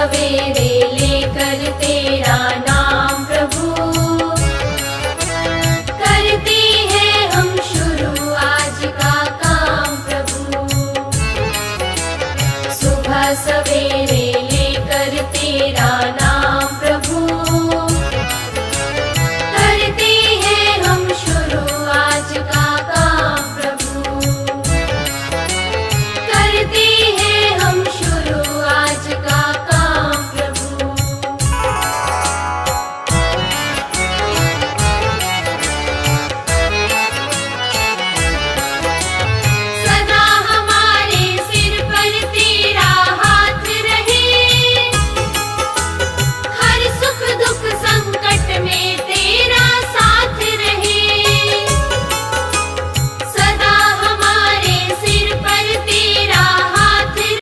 सवेरे लेकर तेरा नाम प्रभु, करते हैं हम शुरू आज का काम प्रभु। सुबह सवेरे